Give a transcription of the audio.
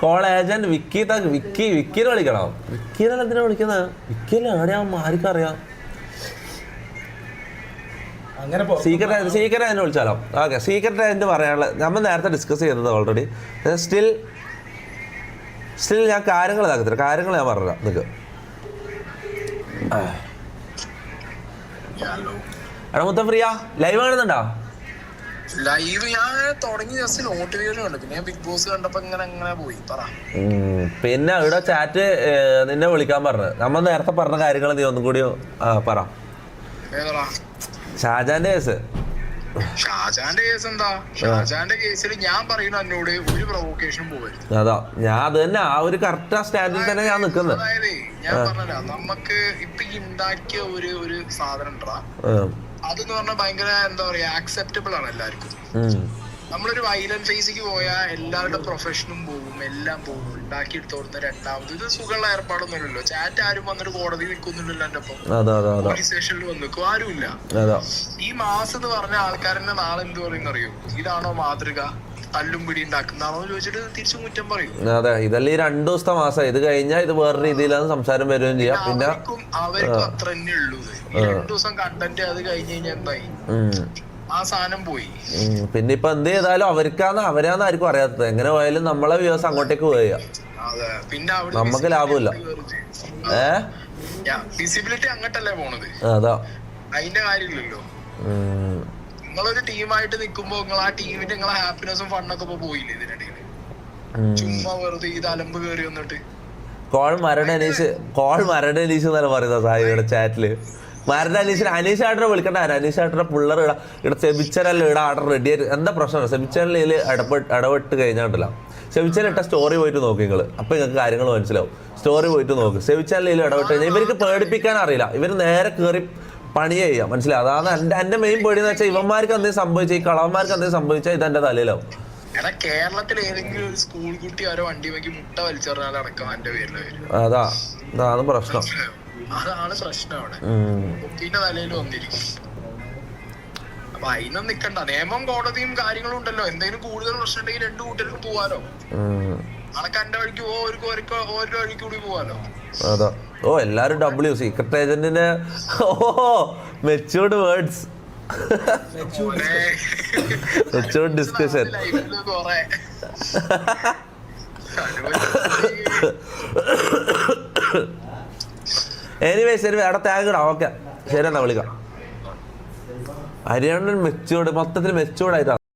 Call agent വിക്കിനെ വിളിക്കണം. വിക്കിനെ എന്തിനാ വിളിക്കുന്നത്? വിക്കിനെ എവിടെയാ ആർക്കറിയാം. സീക്രട്ട് ഏജന്റ് വിളിച്ചാലോ? ഓക്കെ, സീക്രട്ട് ഏജന്റ് പറയാനുള്ളത് നമ്മൾ നേരത്തെ ഡിസ്കസ് ചെയ്തത് ഓൾറെഡി. സ്റ്റിൽ ഞാൻ കാര്യങ്ങൾ ഇതാക്കത്തില്ല, കാര്യങ്ങൾ ഞാൻ പറഞ്ഞ നിനക്ക്. എടാ മൊത്തം ഫ്രീയാ? ലൈവ് കാണുന്നുണ്ടോ? ലൈവ് ഞാൻ തുടങ്ങി ജസ്റ്റ് നോട്ടിഫിക്കേഷൻ കണ്ടു, പിന്നെ ബിഗ് ബോസ് കണ്ടപ്പോ അങ്ങനെ പോയി. പിന്നെ ഇവിടെ ചാറ്റ് നിന്നെ വിളിക്കാൻ പറഞ്ഞത് നമ്മൾ നേരത്തെ പറഞ്ഞ കാര്യങ്ങൾ നീ ഒന്നും കൂടി പറ. ഷാജാന്റെ കേസ്. ഷാജാന്റെ കേസ് എന്താ? ഷാജാന്റെ കേസിൽ ഞാൻ പറയുന്നു എന്നോട് ഒരു പ്രൊവോക്കേഷൻ പോകരുത്. അതാ ഞാൻ അത് തന്നെ ആ ഒരു കറക്റ്റ് സ്റ്റാൻഡിൽ തന്നെ ഞാൻ നിൽക്കുന്നത്. അതായത് ഞാൻ പറഞ്ഞല്ലോ, നമുക്ക് ഇപ്പൊ ഉണ്ടാക്കിയ ഒരു സാധനം ഉണ്ടാ, അതെന്ന് പറഞ്ഞാൽ ഭയങ്കര എന്താ പറയാ ആക്സെപ്റ്റബിൾ ആണ് എല്ലാവർക്കും. നമ്മളൊരു വൈലന്റ് ഫേസിക്ക് പോയാൽ എല്ലാവരുടെ പ്രൊഫഷനും പോകും, എല്ലാം പോകും. ഉണ്ടാക്കിയെടുത്ത് കൊടുത്ത രണ്ടാമത് ഇത് സുഖമുള്ള ഏർപ്പാടൊന്നുമില്ലല്ലോ. ചാറ്റ് ആരും വന്നിട്ട് കോടതി നിൽക്കുന്നുണ്ടല്ലോ, എന്റെ ഒപ്പം പോലീസ് സ്റ്റേഷനിൽ വന്ന് നിൽക്കും ആരുമില്ല. ഈ മാസം എന്ന് പറഞ്ഞ ആൾക്കാരെന്നെ നാളെ എന്ത് പറയുന്ന അറിയോ? ഇതാണോ മാതൃക? തല്ലും പിടി ഉണ്ടാക്കുന്നതാണോ ചോദിച്ചിട്ട് തിരിച്ചു കുറ്റം പറയും. അതെ, ഇതല്ലേ 2 ദിവസത്തെ മാസം. ഇത് കഴിഞ്ഞാൽ ഇത് വേറെ രീതിയിലാണ് സംസാരം വരികയും ചെയ്യാം. പിന്നെ അവർക്കും അത്ര തന്നെ ഉള്ളൂ. 2 ദിവസം കണ്ടന്റ് അത് കഴിഞ്ഞ് കഴിഞ്ഞാൽ എന്തായി? ആ സാധനം പോയി. പിന്നെ ഇപ്പൊ എന്ത് ചെയ്താലും അവരാന്ന് ആർക്കും അറിയാത്തത്. എങ്ങനെ പോയാലും നമ്മളെ വ്യൂസ് അങ്ങോട്ടേക്ക് പോവുക, പിന്നെ നമുക്ക് ലാഭമില്ല. വിസിബിലിറ്റി അങ്ങോട്ടല്ലേ പോണത്. അതാ അതിന്റെ കാര്യമില്ലല്ലോ. നിങ്ങളൊരു ടീമായിട്ട് നിൽക്കുമ്പോ നിങ്ങൾ ആ ടീമിന്റെ നിങ്ങളെ ഹാപ്പിനെസ്സും ഫണ്ണൊക്കെ ഇപ്പൊ പോയില്ലേ ഇതിനിടയിൽ? ചുമ്മാ വെറുതെ ഇത് അലമ്പ് കയറി വന്നിട്ട് കോൾ മരണനീശ് എന്നല്ല പറയുന്നത് സായിയുടെ ചാറ്റില്. അനീഷ് ആട്ടനെ വിളിക്കണ്ട. അനീഷ് ആട്ടനെ പിള്ളേർ ഇവിടെ സെബിച്ചനല്ല ഇവിടെ ആർഡർ റെഡി ആയിട്ട് എന്താ പ്രശ്നം? സെബിച്ചനിൽ ഇടപെട്ട് കഴിഞ്ഞാണ്ടല്ലോ. സെബിച്ചൻ ഇട്ട സ്റ്റോറി പോയിട്ട് നോക്കി നിങ്ങൾ, അപ്പൊ നിങ്ങൾക്ക് കാര്യങ്ങൾ മനസ്സിലാവും. സ്റ്റോറി പോയിട്ട് നോക്ക്. സെബിച്ചനിൽ ഇടപെട്ട് കഴിഞ്ഞാൽ ഇവർക്ക് പേടിപ്പിക്കാൻ അറിയില്ല. ഇവർ നേരെ കയറി പണി ചെയ്യാം, മനസ്സിലാവും. അതാണ് എന്റെ മെയിൻ പേടി എന്ന് വെച്ചാൽ ഇവന്മാർക്ക് എന്തെങ്കിലും സംഭവിച്ചാൽ, ഈ കളവന്മാർക്ക് എന്തെങ്കിലും സംഭവിച്ചാൽ ഇതെന്റെ തലയിലാവും. എടാ, കേരളത്തിൽ ഏതെങ്കിലും ഒരു സ്കൂൾ കുട്ടി അവരെ വണ്ടി വയ്ക്ക് മുട്ട വലിച്ചെറിഞ്ഞാൽ അടക്കം എന്റെ പേരില് വരും. അതാണ് പ്രശ്നം. അതാണ് പ്രശ്നം അവിടെ. കുട്ടീന്റെ തലയിൽ വന്നിരിക്കും. അപ്പൊ അതിനൊന്നും നിക്കണ്ട. നിയമം കോടതിയും കാര്യങ്ങളും ഉണ്ടല്ലോ. എന്തെങ്കിലും കൂടുതൽ പ്രശ്നം ഉണ്ടെങ്കിൽ 2 കൂട്ടർക്കും പോവാലോ. അനക്ക് എന്റെ വഴിക്ക് ഓരോ വഴിക്ക് കൂടി പോവാലോ. അതാ എല്ലാരും സീക്രട്ട് ഏജന്റിന്റെ matured words, matured discussion. Anyway ശരി, അവിടെ ടാഗ് ഇടാം. ഓക്കെ ശരി, എന്നാ വിളിക്കാം. ഹരിയാണ മെച്ചൂർഡ്, മൊത്തത്തിൽ മെച്ചൂർഡ് ആയിട്ടാണ്.